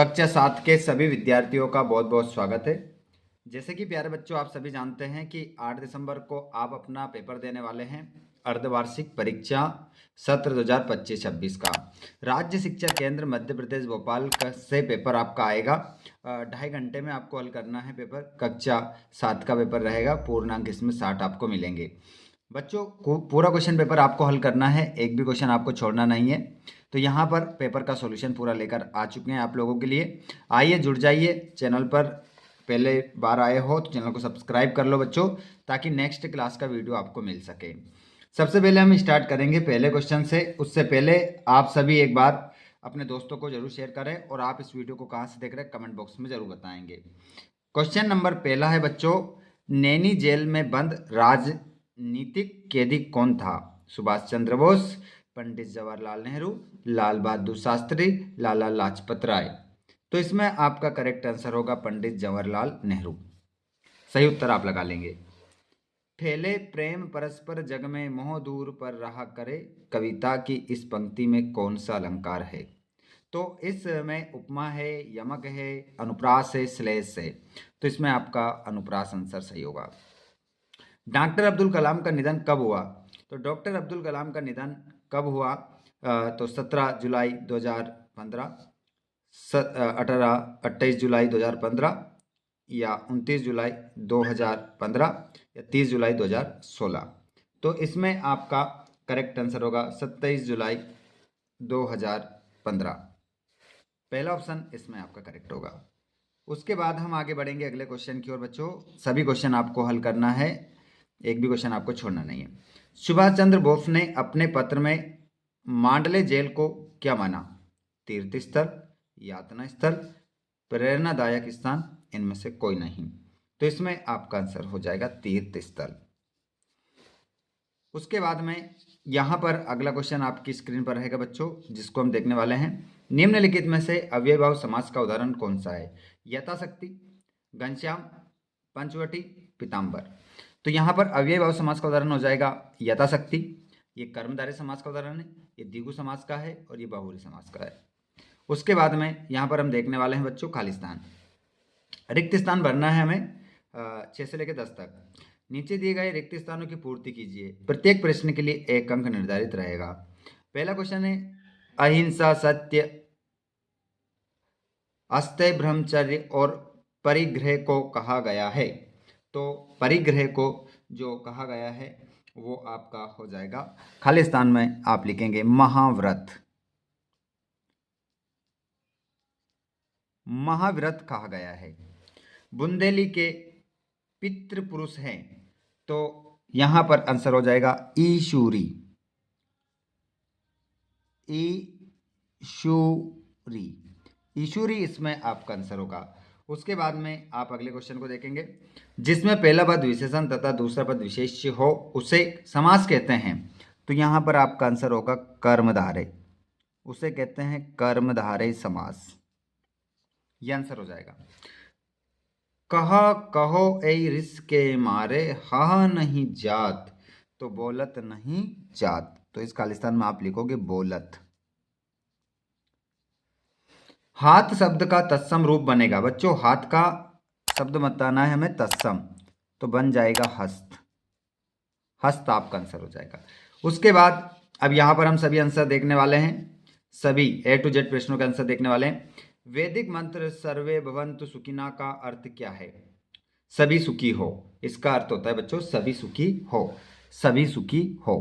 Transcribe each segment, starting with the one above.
कक्षा 7 के सभी विद्यार्थियों का बहुत बहुत स्वागत है। जैसे कि प्यारे बच्चों, आप सभी जानते हैं कि 8 दिसंबर को आप अपना पेपर देने वाले हैं अर्धवार्षिक परीक्षा सत्र 2025-26 का। राज्य शिक्षा केंद्र मध्य प्रदेश भोपाल से पेपर आपका आएगा। 2.5 घंटे में आपको हल करना है पेपर। कक्षा 7 का पेपर रहेगा, पूर्णांक इसमें 60 आपको मिलेंगे। बच्चों को पूरा क्वेश्चन पेपर आपको हल करना है, एक भी क्वेश्चन आपको छोड़ना नहीं है। तो यहाँ पर पेपर का सॉल्यूशन पूरा लेकर आ चुके हैं आप लोगों के लिए। आइए जुड़ जाइए। चैनल पर पहले बार आए हो तो चैनल को सब्सक्राइब कर लो बच्चों, ताकि नेक्स्ट क्लास का वीडियो आपको मिल सके। सबसे पहले हम स्टार्ट करेंगे पहले क्वेश्चन से। उससे पहले आप सभी एक बार अपने दोस्तों को जरूर शेयर करें, और आप इस वीडियो को कहाँ से देख रहे हैं कमेंट बॉक्स में जरूर बताएंगे। क्वेश्चन नंबर पहला है बच्चों, नैनी जेल में बंद राजनीतिक कैदी कौन था? सुभाष चंद्र बोस, पंडित जवाहरलाल नेहरू, लाल बहादुर शास्त्री, लाला लाजपत राय। तो इसमें आपका करेक्ट आंसर होगा पंडित जवाहरलाल नेहरू। सही उत्तर आप लगा लेंगे। फैले प्रेम परस्पर जग में मोह दूर पर रहा करे, कविता की इस पंक्ति में कौन सा अलंकार है? तो इसमें उपमा है, यमक है, अनुप्रास है, श्लेष है। तो इसमें आपका अनुप्रास आंसर सही होगा। डॉक्टर अब्दुल कलाम का निधन कब हुआ? तो डॉक्टर अब्दुल कलाम का निधन कब हुआ? तो 17 जुलाई 2015, 28 जुलाई 2015, या 29 जुलाई 2015, या 30 जुलाई 2016। तो इसमें आपका करेक्ट आंसर होगा 27 जुलाई 2015। पहला ऑप्शन इसमें आपका करेक्ट होगा। उसके बाद हम आगे बढ़ेंगे अगले क्वेश्चन की ओर बच्चों। सभी क्वेश्चन आपको हल करना है, एक भी क्वेश्चन आपको छोड़ना नहीं है। सुभाष चंद्र बोस ने अपने पत्र में मांडले जेल को क्या माना? तीर्थ स्थल, यातना स्थल, प्रेरणादायक स्थान, इनमें से कोई नहीं। तो इसमें आपका आंसर हो जाएगा तीर्थ स्थल। उसके बाद में यहाँ पर अगला क्वेश्चन आपकी स्क्रीन पर रहेगा बच्चों, जिसको हम देखने वाले हैं। निम्नलिखित में से अव्ययीभाव समास का उदाहरण कौन सा है? यथाशक्ति, घनश्याम, पंचवटी, पीताम्बर। तो यहाँ पर अव्ययीभाव समास का उदाहरण हो जाएगा यथाशक्ति। ये कर्मधारय समास का उदाहरण है, ये द्विगु समास का है, और ये बहुव्रीहि समास का है। उसके बाद में यहाँ पर हम देखने वाले हैं बच्चों खाली स्थान। रिक्त स्थान भरना है हमें 6 से लेकर 10 तक। नीचे दिए गए रिक्त स्थानों की पूर्ति कीजिए। प्रत्येक प्रश्न के लिए 1 अंक निर्धारित रहेगा। पहला क्वेश्चन है, अहिंसा, सत्य, अस्तेय, ब्रह्मचर्य और परिग्रह को कहा गया है। तो परिग्रह को जो कहा गया है वो आपका हो जाएगा, खाली स्थान में आप लिखेंगे महाव्रत। महाव्रत कहा गया है। बुंदेली के पितृ पुरुष हैं, तो यहां पर आंसर हो जाएगा ईशूरी। ईशूरी, ईशूरी इसमें आपका आंसर होगा। उसके बाद में आप अगले क्वेश्चन को देखेंगे, जिसमें पहला पद विशेषण तथा दूसरा पद विशेष्य हो उसे समास कहते हैं। तो यहां पर आपका आंसर होगा कर्मधारय। उसे कहते हैं कर्मधारय समास। यह आंसर हो जाएगा। कहा कहो ऐ रिस के मारे, हा नहीं जात, तो बोलत नहीं जात। तो इस खालिस्तान में आप लिखोगे बोलत। हाथ शब्द का तत्सम रूप बनेगा बच्चों, हाथ का शब्द बताना है हमें तत्सम, तो बन जाएगा हस्त। हस्त आपका आंसर हो जाएगा। उसके बाद अब यहां पर हम सभी आंसर देखने वाले हैं, सभी A to Z प्रश्नों के आंसर देखने वाले हैं। वैदिक मंत्र सर्वे भवन्तु सुखिना का अर्थ क्या है? सभी सुखी हो, इसका अर्थ होता है बच्चों सभी सुखी हो। सभी सुखी हो,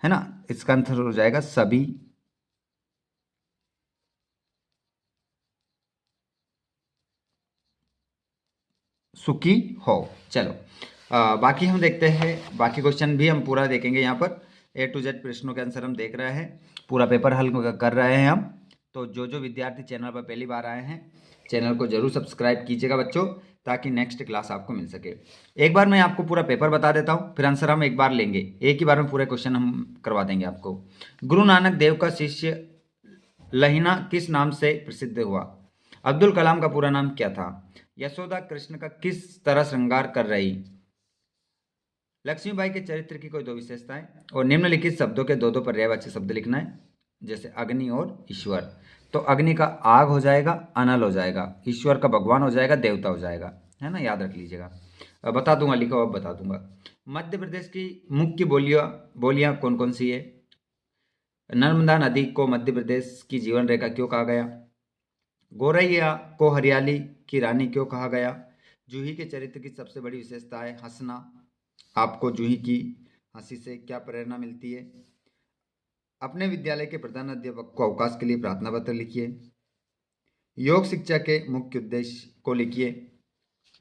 है ना? इसका आंसर हो जाएगा सभी सुखी हो। चलो बाकी हम देखते हैं, बाकी क्वेश्चन भी हम पूरा देखेंगे। यहाँ पर A to Z प्रश्नों के आंसर हम देख रहे हैं, पूरा पेपर हल कर रहे हैं हम। तो जो विद्यार्थी चैनल पर पहली बार आए हैं, चैनल को जरूर सब्सक्राइब कीजिएगा बच्चों, ताकि नेक्स्ट क्लास आपको मिल सके। एक बार मैं आपको पूरा पेपर बता देता हूँ, फिर आंसर हम एक बार लेंगे, एक ही बार में पूरे क्वेश्चन हम करवा देंगे आपको। गुरु नानक देव का शिष्य लहिना किस नाम से प्रसिद्ध हुआ? अब्दुल कलाम का पूरा नाम क्या था? यशोदा कृष्ण का किस तरह श्रृंगार कर रही? लक्ष्मीबाई के चरित्र की कोई 2 विशेषताएं, और निम्नलिखित शब्दों के 2 पर्यायवाची शब्द लिखना है, जैसे अग्नि और ईश्वर। तो अग्नि का आग हो जाएगा, अनल हो जाएगा, ईश्वर का भगवान हो जाएगा, देवता हो जाएगा, है ना, याद रख लीजिएगा। बता दूंगा, लिखो अब बता दूंगा। मध्य प्रदेश की मुख्य बोलियां कौन कौन सी है? नर्मदा नदी को मध्य प्रदेश की जीवन रेखा क्यों कहा गया? गोरैया को हरियाली की रानी क्यों कहा गया? जूही के चरित्र की सबसे बड़ी विशेषता है हंसना। आपको जूही की हंसी से क्या प्रेरणा मिलती है? अपने विद्यालय के प्रधान अध्यापक को अवकाश के लिए प्रार्थना पत्र लिखिए। योग शिक्षा के मुख्य उद्देश्य को लिखिए।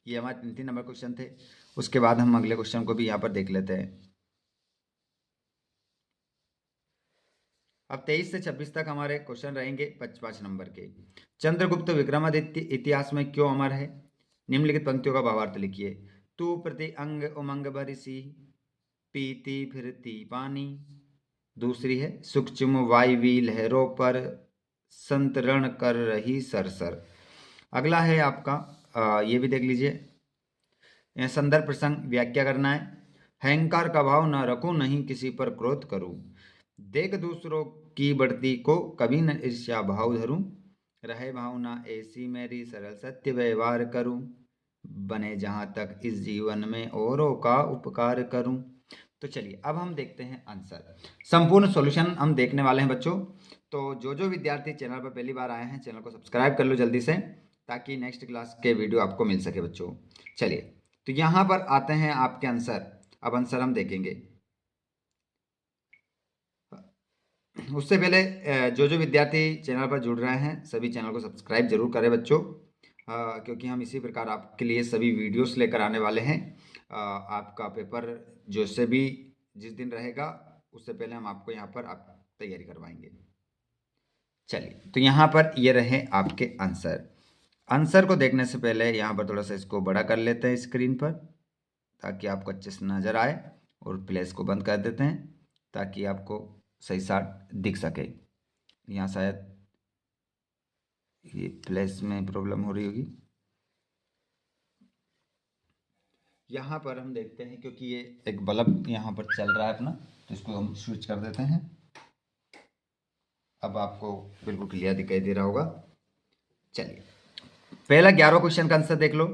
ये हमारे 3 नंबर क्वेश्चन थे। उसके बाद हम अगले क्वेश्चन को भी यहाँ पर देख लेते हैं। अब 23 से 26 तक हमारे क्वेश्चन रहेंगे 5 नंबर के। चंद्रगुप्त विक्रमादित्य इतिहास में क्यों अमर है? निम्नलिखित पंक्तियों का भावार्थ लिखिए। तू प्रति अंग उमंग भरिसी, पीती फिरती पानी। दूसरी है सूक्ष्म वायवी लहरों पर, संतरण कर रही सरसर। अगला है आपका ये भी देख लीजिए। संदर्भ प्रसंग व्याख्या करना है। अहंकार का भाव न रखूं, नहीं किसी पर क्रोध करूं। देख दूसरों की बढ़ती को कभी न ईर्ष्या भाव धरूं। रहे भावना ऐसी मेरी, सरल सत्य व्यवहार करूं। बने जहां तक इस जीवन में औरों का उपकार करूं। तो चलिए अब हम देखते हैं आंसर। संपूर्ण सॉल्यूशन हम देखने वाले हैं बच्चों। तो जो विद्यार्थी चैनल पर पहली बार आए हैं, चैनल को सब्सक्राइब कर लो जल्दी से, ताकि नेक्स्ट क्लास के वीडियो आपको मिल सके बच्चों। चलिए तो यहाँ पर आते हैं आपके आंसर। अब आंसर हम देखेंगे। उससे पहले जो विद्यार्थी चैनल पर जुड़ रहे हैं, सभी चैनल को सब्सक्राइब जरूर करें बच्चों, क्योंकि हम इसी प्रकार आपके लिए सभी वीडियोस लेकर आने वाले हैं। आपका पेपर जो से भी जिस दिन रहेगा, उससे पहले हम आपको यहाँ पर आप तैयारी करवाएंगे। चलिए तो यहाँ पर ये रहे आपके आंसर। आंसर को देखने से पहले यहाँ पर थोड़ा सा इसको बड़ा कर लेते हैं स्क्रीन पर, ताकि आपको अच्छे से नज़र आए, और प्लेस को बंद कर देते हैं ताकि आपको सही साट दिख सके। यहाँ शायद ये प्लेस में प्रॉब्लम हो रही होगी। यहाँ पर हम देखते हैं, क्योंकि ये एक बल्ब यहाँ पर चल रहा है अपना, तो इसको हम स्विच कर देते हैं। अब आपको बिल्कुल क्लियर दिखाई दे रहा होगा। चलिए पहला 11वां क्वेश्चन का आंसर देख लो।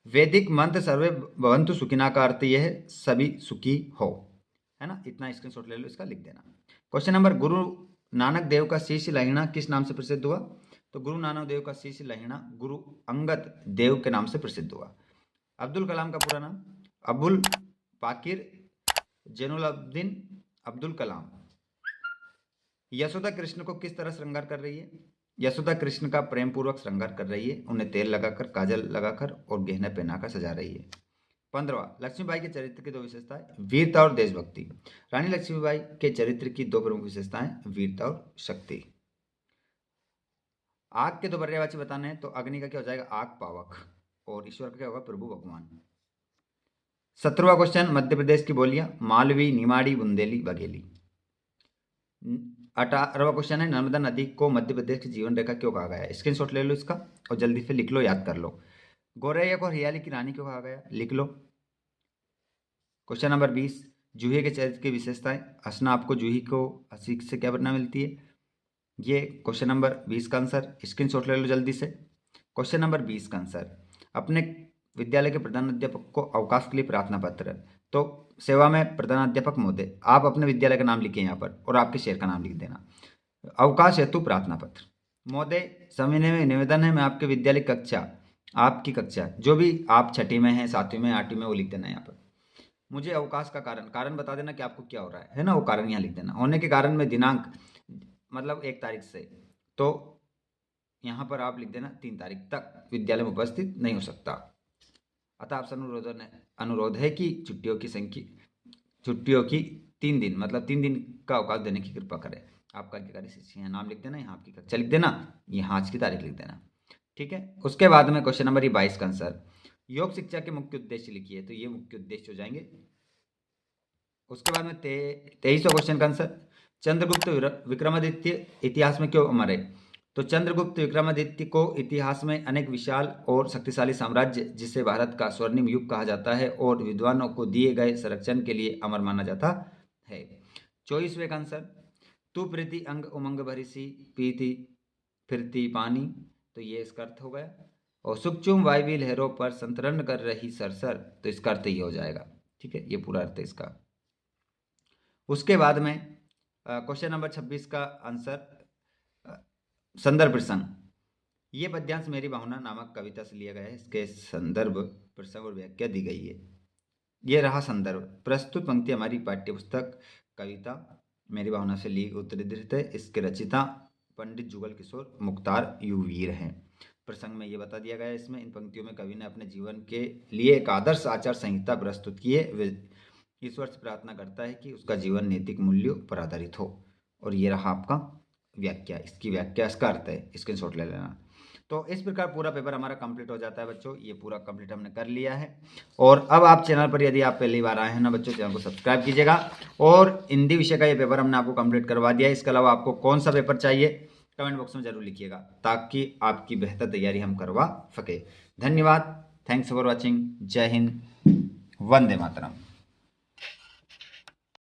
वैदिक मंत्र सर्वे भवन्तु सुखिना का अर्थ यह है सभी सुखी हो, है ना। इतना स्क्रीनशॉट ले लो, इसका लिख देना। क्वेश्चन नंबर, गुरु नानक देव का शिष्य लहिणा किस नाम से प्रसिद्ध हुआ? तो गुरु नानक देव का शिष्य लहिणा गुरु अंगद देव के नाम से प्रसिद्ध हुआ। अब्दुल कलाम का पूरा नाम? अबुल पाकिर जैनुलब्दीन अब्दुल कलाम। यशोदा कृष्ण को किस तरह श्रृंगार कर रही है? यशोदा कृष्ण का प्रेम पूर्वक श्रृंगार कर रही है, उन्हें तेल लगाकर, काजल लगाकर और गहने पहनाकर सजा रही है। 15वां, लक्ष्मीबाई के चरित्र की 2 विशेषताएं, वीरता और देशभक्ति। रानी लक्ष्मीबाई के चरित्र की 2 प्रमुख विशेषताएं, वीरता और शक्ति। आग के 2 पर्यायवाची बताने हैं, तो अग्नि का क्या हो जाएगा? आग पावक, और ईश्वर का क्या होगा? प्रभु भगवान। 17वां क्वेश्चन, मध्य प्रदेश की बोलियां, मालवी, निमाड़ी, बुंदेली, बघेली। 18वां क्वेश्चन है, नर्मदा नदी को मध्य प्रदेश की जीवन रेखा क्यों कहा गया? स्क्रीनशॉट ले लो इसका और जल्दी से लिख लो, याद कर लो। गोरैया को हरियाली की रानी क्यों कहा गया? लिख लो। क्वेश्चन नंबर 20, जूही के चरित्र की विशेषताएं। हंसना, आपको जूही को हंसी से क्या प्रेरणा मिलती है? ये क्वेश्चन नंबर 20 का आंसर, स्क्रीनशॉट ले लो जल्दी से। क्वेश्चन नंबर 20 का आंसर, अपने विद्यालय के प्रधान अध्यापक को अवकाश के लिए प्रार्थना पत्र। तो सेवा में प्रधानाध्यापक महोदय, आप अपने विद्यालय का नाम लिखिए यहाँ पर, और आपके शहर का नाम लिख देना। अवकाश हेतु प्रार्थना पत्र। महोदय, सविनय में निवेदन है, मैं आपके विद्यालय कक्षा, आपकी कक्षा जो भी आप 6ठी में है, 7वीं में, 8वीं में, वो लिख देना यहाँ पर। मुझे अवकाश का कारण बता देना कि आपको क्या हो रहा है ना, वो कारण यहाँ लिख देना। होने के कारण में दिनांक, मतलब 1 तारीख से, तो यहाँ पर आप लिख देना 3 तारीख तक विद्यालय में उपस्थित नहीं हो सकता। अतः आपसे अनुरोध है कि छुट्टियों की 3 दिन, मतलब 3 दिन का अवकाश देने की कृपा करें। आपका अधिकारी शिष्य यहाँ नाम लिख देना, यहाँ आपकी कक्षा लिख देना, यहाँ आज की तारीख लिख देना, ठीक है। उसके बाद में क्वेश्चन नंबर 22 का आंसर, योग शिक्षा के मुख्य उद्देश्य लिखिए। तो ये मुख्य उद्देश्य हो जाएंगे। उसके बाद में 23वां क्वेश्चन का आंसर, चंद्रगुप्त विक्रमादित्य इतिहास में क्यों अमर है? तो चंद्रगुप्त विक्रमादित्य को इतिहास में अनेक विशाल और शक्तिशाली साम्राज्य, जिसे भारत का स्वर्णिम युग कहा जाता है, और विद्वानों को दिए गए संरक्षण के लिए अमर माना जाता है। 24वें का आंसर, तू प्रीति अंग उमंग भरी सी, पीती फिरती पानी, तो ये इसका अर्थ हो गया। और सुखचुम वायवी लहरों पर संतरण कर रही सरसर, तो इसका अर्थ ये हो जाएगा। ठीक है, ये पूरा अर्थ है इसका। उसके बाद में क्वेश्चन नंबर 26 का आंसर, संदर्भ प्रसंग। ये पद्यांश मेरी भावना नामक कविता से लिया गया है। इसके संदर्भ प्रसंग और व्याख्या दी गई है। ये रहा संदर्भ। प्रस्तुत पंक्ति हमारी पाठ्यपुस्तक कविता मेरी भावना से ली उद्धृत है। इसके रचिता पंडित जुगल किशोर मुख्तार युवीर हैं। प्रसंग में ये बता दिया गया है इसमें, इन पंक्तियों में कवि ने अपने जीवन के लिए एक आदर्श आचार संहिता प्रस्तुत की है। ईश्वर से प्रार्थना करता है कि उसका जीवन नैतिक मूल्यों पर आधारित हो। और ये रहा आपका व्याख्या, इसकी व्याख्या, इसका अर्थ है, स्क्रीनशॉट ले लेना। तो इस प्रकार पूरा पेपर हमारा कंप्लीट हो जाता है बच्चों। ये पूरा कंप्लीट हमने कर लिया है। और अब आप चैनल पर यदि आप पहली बार आए हैं ना बच्चों, चैनल को सब्सक्राइब कीजिएगा। और हिंदी विषय का ये पेपर हमने आपको कंप्लीट करवा दिया है। इसके अलावा आपको कौन सा पेपर चाहिए कमेंट बॉक्स में जरूर लिखिएगा, ताकि आपकी बेहतर तैयारी हम करवा सके। धन्यवाद, थैंक्स फॉर वॉचिंग। जय हिंद, वंदे मातरम।